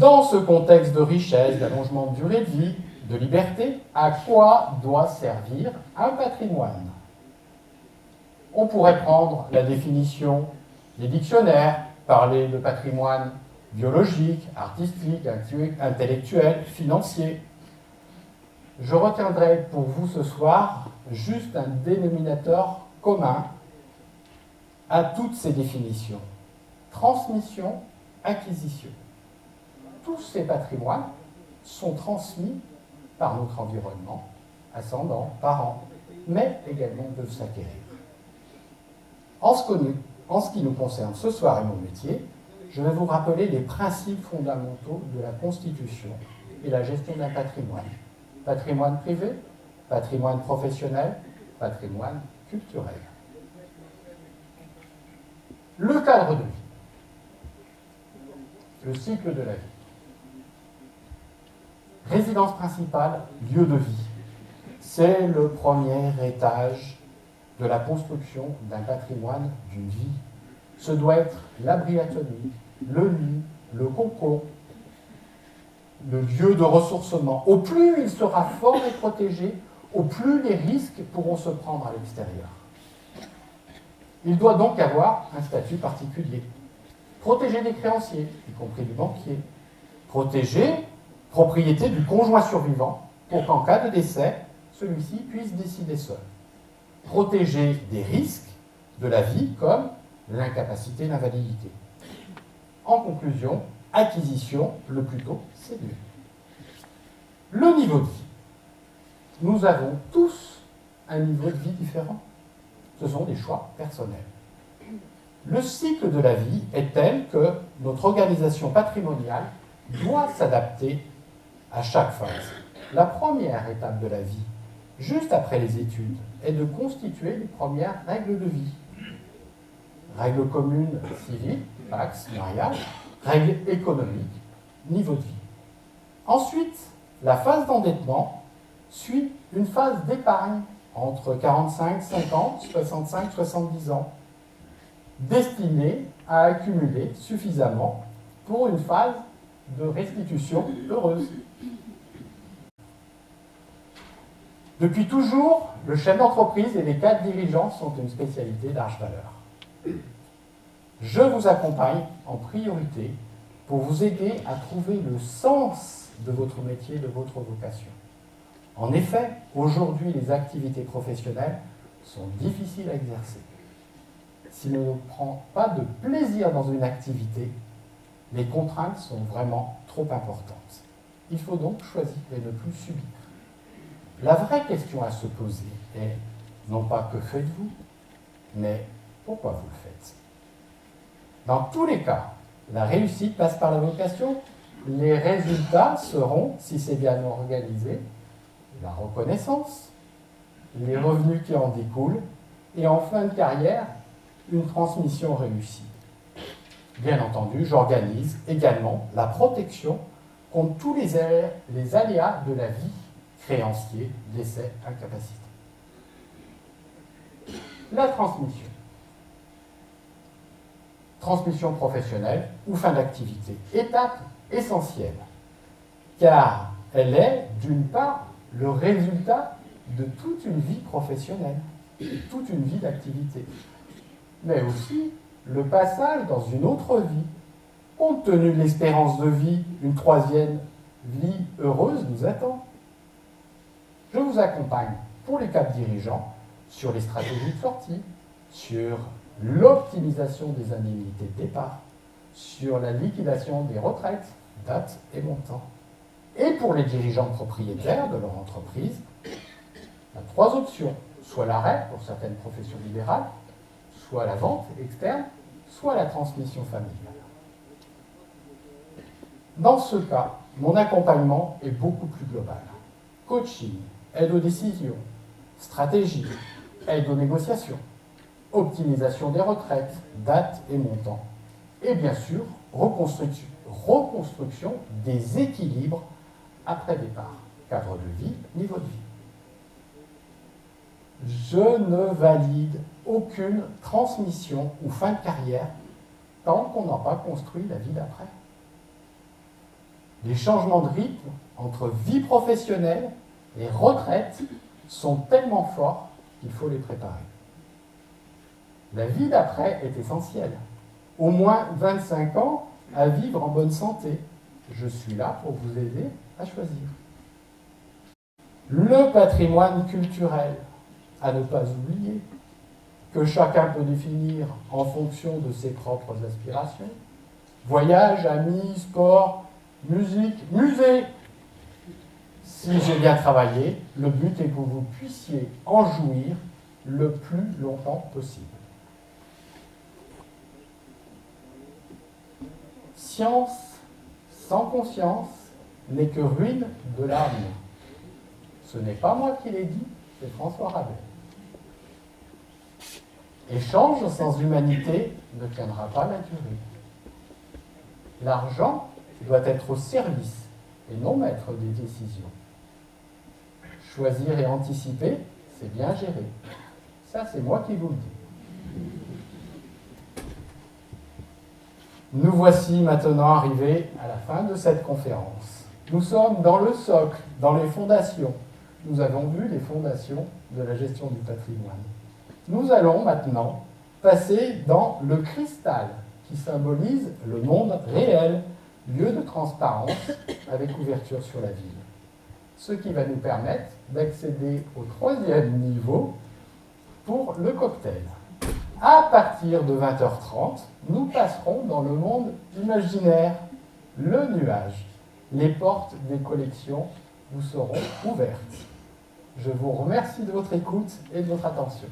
Dans ce contexte de richesse, d'allongement de durée de vie, de liberté, à quoi doit servir un patrimoine? On pourrait prendre la définition des dictionnaires, parler de patrimoine biologique, artistique, intellectuel, financier. Je retiendrai pour vous ce soir juste un dénominateur commun à toutes ces définitions. Transmission, acquisition. Tous ces patrimoines sont transmis par notre environnement, ascendants, parents, mais également peuvent s'acquérir. En ce qui nous concerne ce soir et mon métier, je vais vous rappeler les principes fondamentaux de la Constitution et la gestion d'un patrimoine. Patrimoine privé, patrimoine professionnel, patrimoine culturel. Le cadre de vie, le cycle de la vie. Résidence principale, lieu de vie. C'est le premier étage de la construction d'un patrimoine d'une vie. Ce doit être l'abri atomique, le nid, le cocon, le lieu de ressourcement. Au plus il sera fort et protégé, au plus les risques pourront se prendre à l'extérieur. Il doit donc avoir un statut particulier. Protéger des créanciers, y compris du banquier. Protéger propriété du conjoint survivant pour qu'en cas de décès, celui-ci puisse décider seul. Protéger des risques de la vie comme l'incapacité, l'invalidité. En conclusion, acquisition, le plus tôt, c'est mieux. Le niveau de vie. Nous avons tous un niveau de vie différent. Ce sont des choix personnels. Le cycle de la vie est tel que notre organisation patrimoniale doit s'adapter à chaque phase. La première étape de la vie, juste après les études, est de constituer les premières règles de vie. Règles communes civiles, pax, mariage, règles économiques, niveau de vie. Ensuite, la phase d'endettement suit une phase d'épargne entre 45, 50, 65, 70 ans, destinée à accumuler suffisamment pour une phase de restitution heureuse. Depuis toujours, le chef d'entreprise et les cadres dirigeants sont une spécialité d'Arche Valeur. Je vous accompagne en priorité pour vous aider à trouver le sens de votre métier, de votre vocation. En effet, aujourd'hui, les activités professionnelles sont difficiles à exercer. Si l'on ne prend pas de plaisir dans une activité, les contraintes sont vraiment trop importantes. Il faut donc choisir et ne plus subir. La vraie question à se poser est non pas que faites-vous, mais pourquoi vous le faites. Dans tous les cas, la réussite passe par la vocation. Les résultats seront, si c'est bien organisé, la reconnaissance, les revenus qui en découlent, et en fin de carrière, une transmission réussie. Bien entendu, j'organise également la protection contre tous les aléas de la vie, créanciers, décès, incapacité. La transmission. Transmission professionnelle ou fin d'activité. Étape essentielle, car elle est, d'une part, le résultat de toute une vie professionnelle, toute une vie d'activité, mais aussi le passage dans une autre vie. Compte tenu de l'espérance de vie, une troisième vie heureuse nous attend. Je vous accompagne pour les cadres dirigeants sur les stratégies de sortie, sur l'optimisation des indemnités de départ, sur la liquidation des retraites, date et montant. Et pour les dirigeants propriétaires de leur entreprise, il y a trois options, soit l'arrêt pour certaines professions libérales, soit la vente externe, soit la transmission familiale. Dans ce cas, mon accompagnement est beaucoup plus global. Coaching, aide aux décisions, stratégie, aide aux négociations, optimisation des retraites, date et montant, et bien sûr, reconstruction des équilibres après départ, cadre de vie, niveau de vie. Je ne valide aucune transmission ou fin de carrière tant qu'on n'a pas construit la vie d'après. Les changements de rythme entre vie professionnelle et retraite sont tellement forts qu'il faut les préparer. La vie d'après est essentielle. Au moins 25 ans à vivre en bonne santé. Je suis là pour vous aider à choisir. Le patrimoine culturel, à ne pas oublier, que chacun peut définir en fonction de ses propres aspirations. Voyage, amis, sport, musique, musée. Si j'ai bien travaillé, le but est que vous puissiez en jouir le plus longtemps possible. Science sans conscience n'est que ruine de l'âme. Ce n'est pas moi qui l'ai dit, c'est François Rabelais. Échange sans humanité ne tiendra pas la durée. L'argent doit être au service et non maître des décisions. Choisir et anticiper, c'est bien gérer. Ça, c'est moi qui vous le dis. Nous voici maintenant arrivés à la fin de cette conférence. Nous sommes dans le socle, dans les fondations. Nous avons vu les fondations de la gestion du patrimoine. Nous allons maintenant passer dans le cristal qui symbolise le monde réel, lieu de transparence avec ouverture sur la ville. Ce qui va nous permettre d'accéder au 3e niveau pour le cocktail. À partir de 20h30, nous passerons dans le monde imaginaire, le nuage. Les portes des collections vous seront ouvertes. Je vous remercie de votre écoute et de votre attention.